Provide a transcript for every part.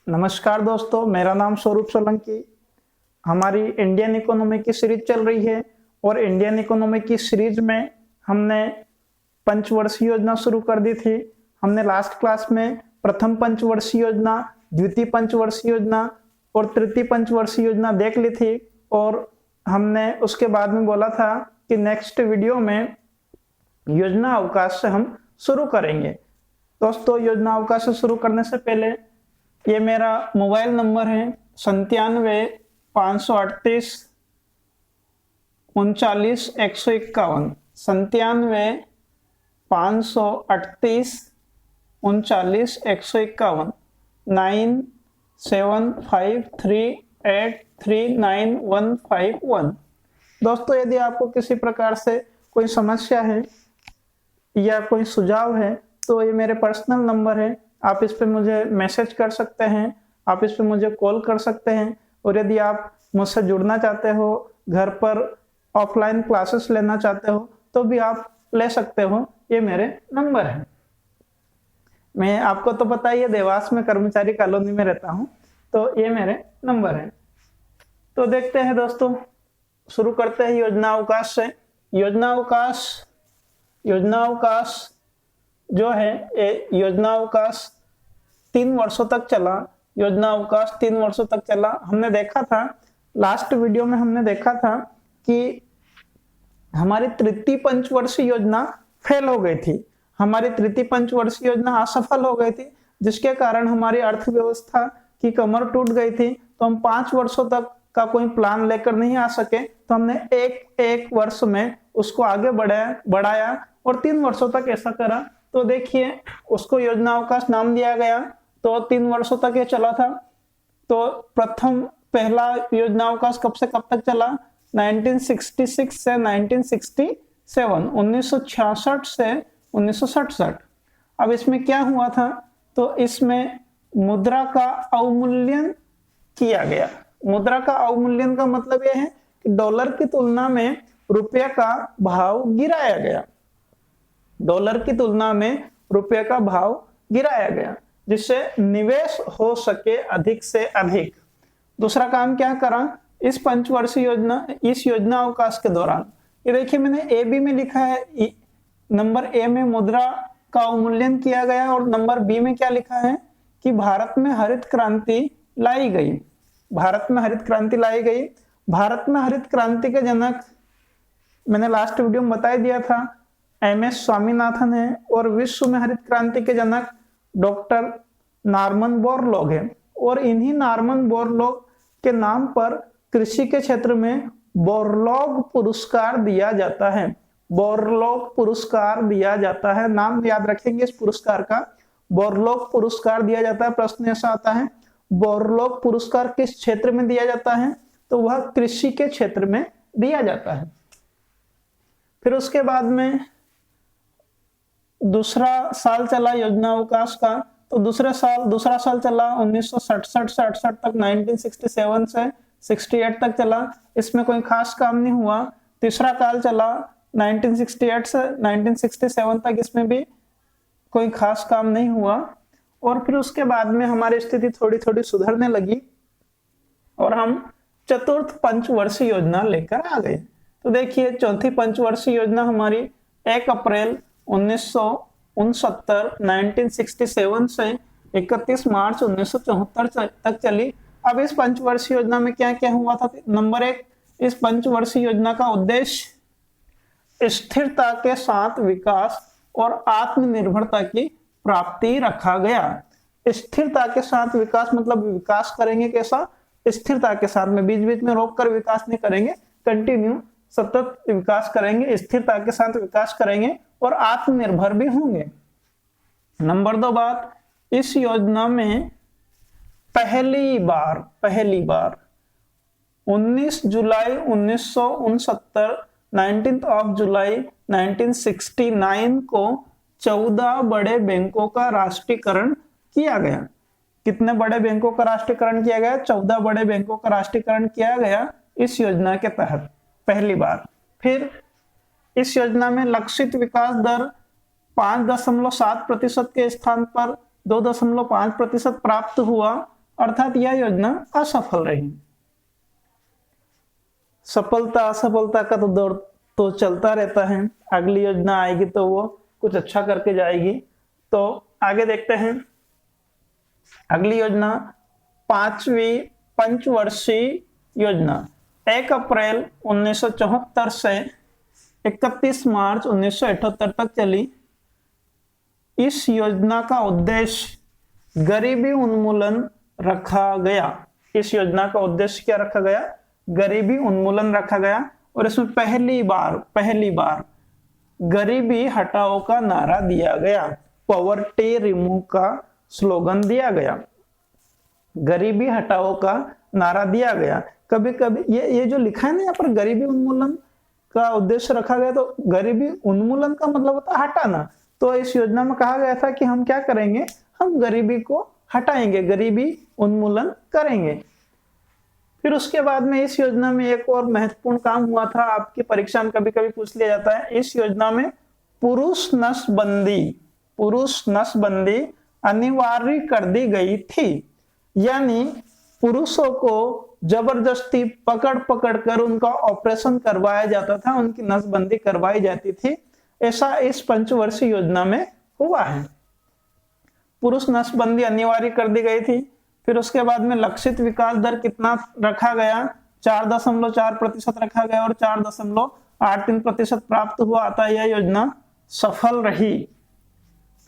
नमस्कार दोस्तों, मेरा नाम स्वरूप सोलंकी। हमारी इंडियन इकोनॉमी की सीरीज चल रही है और इंडियन इकोनॉमी की सीरीज में हमने पंचवर्षीय योजना शुरू कर दी थी। हमने लास्ट क्लास में प्रथम पंचवर्षीय योजना, द्वितीय पंचवर्षीय योजना और तृतीय पंचवर्षीय योजना देख ली थी और हमने उसके बाद में बोला था कि नेक्स्ट वीडियो में योजना अवकाश से हम शुरू करेंगे। दोस्तों, योजना अवकाश से शुरू करने से पहले ये मेरा मोबाइल नंबर है 97 538 39 151, 97 538 39 151, 9753839151। दोस्तों, यदि आपको किसी प्रकार से कोई समस्या है या कोई सुझाव है तो ये मेरे पर्सनल नंबर है। आप इस पे मुझे मैसेज कर सकते हैं, आप इस पे मुझे कॉल कर सकते हैं। और यदि आप मुझसे जुड़ना चाहते हो, घर पर ऑफलाइन क्लासेस लेना चाहते हो तो भी आप ले सकते हो। ये मेरे नंबर है। मैं आपको तो पता ही है, देवास में कर्मचारी कॉलोनी में रहता हूँ, तो ये मेरे नंबर है। तो देखते हैं दोस्तों, शुरू करते हैं योजना अवकाश से। योजना अवकाश जो है योजना अवकाश 3 वर्षों तक चला। योजना अवकाश 3 वर्षों तक चला। हमने देखा था, लास्ट वीडियो में हमने देखा था कि हमारी तृतीय पंचवर्षीय योजना फेल हो गई थी, हमारी तृतीय पंचवर्षीय योजना असफल हो गई थी, जिसके कारण हमारी अर्थव्यवस्था की कमर टूट गई थी। तो हम 5 वर्षों तक का कोई प्लान लेकर नहीं आ सके, तो हमने एक वर्ष में उसको आगे बढ़ाया और 3 वर्षों तक ऐसा करा। तो देखिए, उसको योजना अवकाश नाम दिया गया। तो 3 वर्षों तक ये चला था। तो पहला योजना अवकाश कब से कब तक चला? 1966 से 1967, 1966 से 1967। अब इसमें क्या हुआ था? तो इसमें मुद्रा का अवमूल्यन किया गया। मुद्रा का अवमूल्यन का मतलब यह है कि डॉलर की तुलना में रुपये का भाव गिराया गया। डॉलर की तुलना में रुपये का भाव गिराया गया, जिससे निवेश हो सके अधिक से अधिक। दूसरा काम क्या करा इस पंचवर्षीय योजना, इस योजना अवकाश के दौरान? ये देखिए, मैंने ए बी में लिखा है। नंबर ए में मुद्रा का अवमूल्यन किया गया और नंबर बी में क्या लिखा है कि भारत में हरित क्रांति लाई गई। भारत में हरित क्रांति लाई गई। भारत में हरित क्रांति के जनक मैंने लास्ट वीडियो में बता दिया था, एम.एस. स्वामीनाथन है। और विश्व में हरित क्रांति के जनक डॉक्टर नॉर्मन बोरलॉग है। और इन्हीं नॉर्मन बोरलॉग के नाम पर कृषि के क्षेत्र में बोरलॉग पुरस्कार दिया जाता है। बोरलॉग पुरस्कार दिया जाता है, नाम याद रखेंगे इस पुरस्कार का, बोरलॉग पुरस्कार दिया जाता है। प्रश्न ऐसा आता है, बोरलॉग पुरस्कार किस क्षेत्र में दिया जाता है? तो वह कृषि के क्षेत्र में दिया जाता है। फिर उसके बाद में दूसरा साल चला योजना अवकाश का। तो दूसरा साल चला 1967 से 68 तक, 1967 से 68 तक चला। इसमें कोई खास काम नहीं हुआ। तीसरा काल चला 1968 से 1967 तक, इसमें भी कोई खास काम नहीं हुआ। और फिर उसके बाद में हमारी स्थिति थोड़ी थोड़ी सुधरने लगी और हम चतुर्थ पंचवर्षीय योजना लेकर आ गए। तो देखिए, चौथी पंचवर्षीय योजना हमारी 1 अप्रैल 1967 से 31 मार्च 1974 तक चली। अब इस पंचवर्षीय योजना में क्या क्या हुआ था? नंबर 1, इस पंचवर्षीय योजना का उद्देश्य स्थिरता के साथ विकास और आत्मनिर्भरता की प्राप्ति रखा गया। स्थिरता के साथ विकास मतलब विकास करेंगे कैसा? स्थिरता के साथ में, बीच बीच में रोक कर विकास नहीं करेंगे, कंटिन्यू सतत विकास करेंगे, स्थिरता के साथ विकास करेंगे और आत्मनिर्भर भी होंगे। नंबर 2 बात, इस योजना में पहली बार 19 जुलाई 1969, 19 जुलाई 1969 को 14 बड़े बैंकों का राष्ट्रीयकरण किया गया। कितने बड़े बैंकों का राष्ट्रीयकरण किया गया? 14 बड़े बैंकों का राष्ट्रीयकरण किया गया इस योजना के तहत पहली बार। फिर इस योजना में लक्षित विकास दर 5.7% के स्थान पर 2.5% प्राप्त हुआ। अर्थात यह योजना असफल रही। सफलता असफलता का तो दौर तो चलता रहता है, अगली योजना आएगी तो वो कुछ अच्छा करके जाएगी। तो आगे देखते हैं अगली योजना, 5वीं पंचवर्षीय योजना 1 अप्रैल 1974 से 31 मार्च 1978 तक चली। इस योजना का उद्देश्य गरीबी उन्मूलन रखा गया। इस योजना का उद्देश्य क्या रखा गया? गरीबी उन्मूलन रखा गया। और इसमें पहली बार गरीबी हटाओ का नारा दिया गया, पॉवर्टी रिमूव का स्लोगन दिया गया, गरीबी हटाओ का नारा दिया गया। कभी कभी ये जो लिखा है ना यहाँ पर गरीबी उन्मूलन का उद्देश्य रखा गया, तो गरीबी उन्मूलन का मतलब होता है हटाना। तो इस योजना में कहा गया था कि हम क्या करेंगे, हम गरीबी को हटाएंगे, गरीबी उन्मूलन करेंगे। फिर उसके बाद में इस योजना में एक और महत्वपूर्ण काम हुआ था, आपकी परीक्षा में कभी कभी पूछ लिया जाता है। इस योजना में पुरुष नसबंदी अनिवार्य कर दी गई थी, यानी पुरुषों को जबरदस्ती पकड़ कर उनका ऑपरेशन करवाया जाता था, उनकी नसबंदी करवाई जाती थी। ऐसा इस पंचवर्षीय योजना में हुआ है। पुरुष नसबंदी अनिवार्य कर दी गई थी। फिर उसके बाद में लक्षित विकास दर कितना रखा गया? 4.4% रखा गया और 4.83% प्राप्त हुआ, अतः यह योजना सफल रही।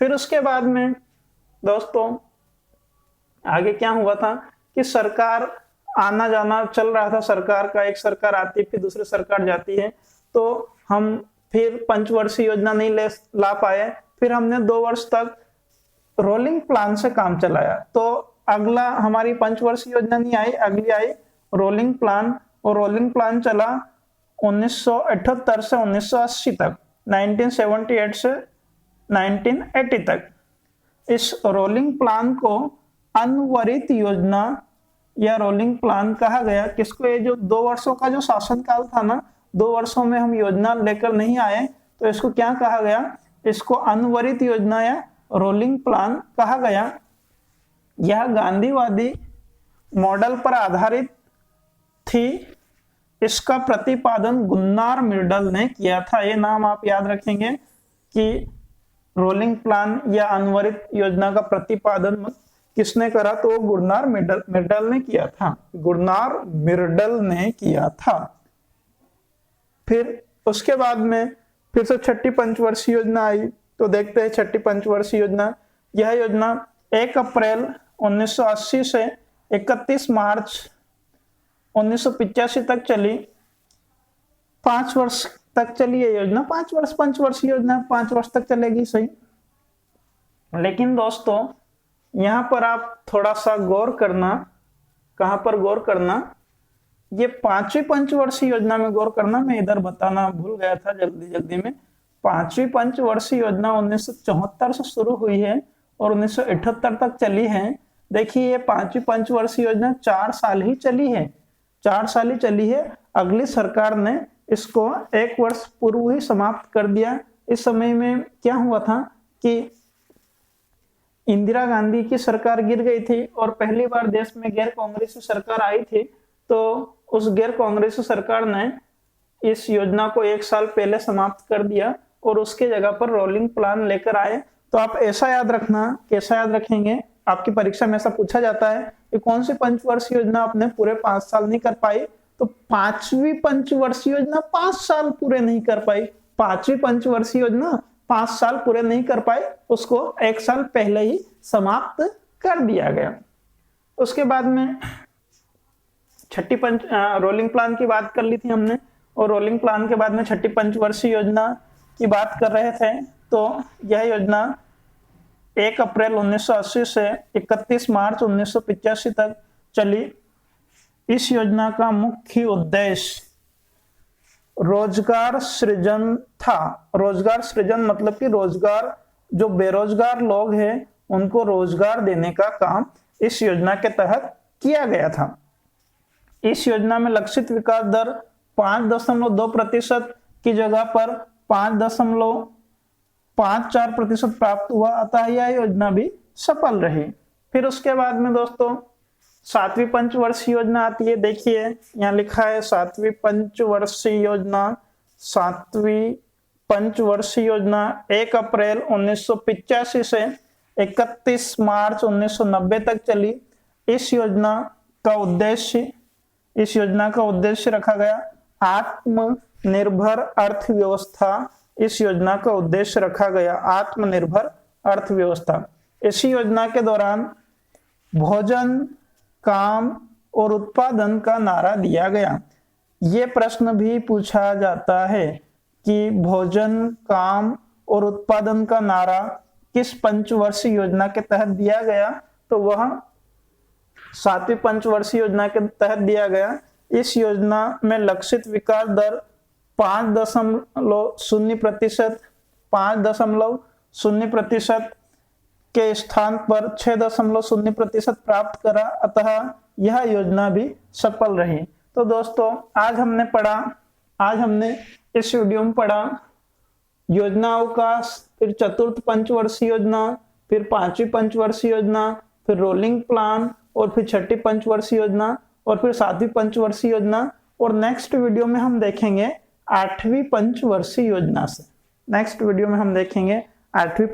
फिर उसके बाद में दोस्तों आगे क्या हुआ था कि सरकार आना जाना चल रहा था, सरकार का, एक सरकार आती फिर दूसरी सरकार जाती है, तो हम फिर पंचवर्षीय योजना नहीं ला पाए। फिर हमने 2 वर्ष तक रोलिंग प्लान से काम चलाया। तो अगला हमारी पंचवर्षीय योजना नहीं आई, अगली आई रोलिंग प्लान, और रोलिंग प्लान चला 1978 से 1980 तक, 1978 से 1980 तक। इस रोलिंग प्लान को अनवरित योजना या रोलिंग प्लान कहा गया। किसको? ये जो 2 वर्षों का जो शासनकाल था ना, 2 वर्षों में हम योजना लेकर नहीं आए, तो इसको क्या कहा गया? इसको अनवरित योजना या रोलिंग प्लान कहा गया। यह गांधीवादी मॉडल पर आधारित थी। इसका प्रतिपादन गुन्नार मिर्डल ने किया था। ये नाम आप याद रखेंगे कि रोलिंग प्लान या अनवरित योजना का प्रतिपादन किसने करा, तो वो गुन्नार मिर्डल ने किया था, गुन्नार मिर्डल ने किया था। फिर उसके बाद में फिर से छठी पंचवर्षीय योजना आई। तो देखते हैं छठी पंचवर्षीय योजना। यह योजना 1 अप्रैल 1980 से 31 मार्च 1985 तक चली। 5 वर्ष तक चली ये योजना। 5 वर्ष पंचवर्षीय योजना, 5 वर्ष तक चलेगी, सही। लेकिन दोस्तों यहाँ पर आप थोड़ा सा गौर करना। कहां पर गौर करना? ये 5वीं पंचवर्षीय योजना में गौर करना। मैं इधर बताना भूल गया था जल्दी में। 5वीं पंचवर्षीय योजना 1974 से शुरू हुई है और 1978 तक चली है। देखिए ये 5वीं पंचवर्षीय योजना 4 साल ही चली है, 4 साल ही चली है। अगली सरकार ने इसको 1 वर्ष पूर्व ही समाप्त कर दिया। इस समय में क्या हुआ था कि इंदिरा गांधी की सरकार गिर गई थी और पहली बार देश में गैर कांग्रेसी सरकार आई थी। तो उस गैर कांग्रेसी सरकार ने इस योजना को 1 साल पहले समाप्त कर दिया और उसके जगह पर रोलिंग प्लान लेकर आए। तो आप ऐसा याद रखना, कैसा याद रखेंगे, आपकी परीक्षा में ऐसा पूछा जाता है कि कौन सी पंचवर्षीय योजना आपने पूरे 5 साल नहीं कर पाई, तो 5वीं पंचवर्षीय योजना 5 साल पूरे नहीं कर पाई। 5वीं पंचवर्षीय योजना 5 साल पूरे नहीं कर पाए, उसको 1 साल पहले ही समाप्त कर दिया गया। उसके बाद में छठी रोलिंग प्लान की बात कर ली थी हमने, और रोलिंग प्लान के बाद में छठी पंचवर्षीय योजना की बात कर रहे थे। तो यह योजना 1 अप्रैल 1980 से 31 मार्च 1985 तक चली। इस योजना का मुख्य उद्देश्य रोजगार सृजन था। रोजगार सृजन मतलब कि रोजगार, जो बेरोजगार लोग हैं उनको रोजगार देने का काम इस योजना के तहत किया गया था। इस योजना में लक्षित विकास दर 5.2% की जगह पर 5.54% प्राप्त हुआ, अतः यह योजना भी सफल रही। फिर उसके बाद में दोस्तों सातवीं पंचवर्षीय योजना आती है। देखिए यहाँ लिखा है सातवीं पंचवर्षीय योजना। सातवीं पंचवर्षीय योजना 1 अप्रैल 1985 से 31 मार्च 1990 तक चली। इस योजना का उद्देश्य रखा गया आत्मनिर्भर अर्थव्यवस्था। इस योजना का उद्देश्य रखा गया आत्मनिर्भर अर्थव्यवस्था। इसी योजना के दौरान भोजन, काम और उत्पादन का नारा दिया गया। ये प्रश्न भी पूछा जाता है कि भोजन, काम और उत्पादन का नारा किस पंचवर्षीय योजना के तहत दिया गया, तो वह सातवीं पंचवर्षीय योजना के तहत दिया गया। इस योजना में लक्षित विकास दर 5.0% 5.0% के स्थान पर 6.0% प्राप्त करा, अतः यह योजना भी सफल रही। तो दोस्तों आज हमने इस वीडियो में पढ़ा योजना अवकाश, फिर चतुर्थ पंचवर्षीय योजना, फिर पांचवी पंचवर्षीय योजना, फिर रोलिंग प्लान, और फिर छठी पंचवर्षीय योजना, और फिर सातवीं पंचवर्षीय योजना। और नेक्स्ट वीडियो में हम देखेंगे आठवीं पंचवर्षीय योजना से। नेक्स्ट वीडियो में हम देखेंगे आठवीं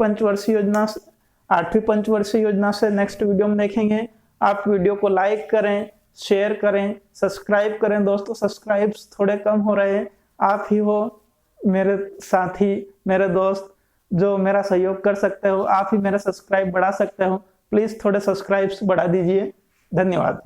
पंचवर्षीय योजना से नेक्स्ट वीडियो में देखेंगे। आप वीडियो को लाइक करें, शेयर करें, सब्सक्राइब करें। दोस्तों सब्सक्राइब्स थोड़े कम हो रहे हैं, आप ही हो मेरे साथी, मेरे दोस्त जो मेरा सहयोग कर सकते हो। आप ही मेरा सब्सक्राइब बढ़ा सकते हो। प्लीज थोड़े सब्सक्राइब्स बढ़ा दीजिए। धन्यवाद।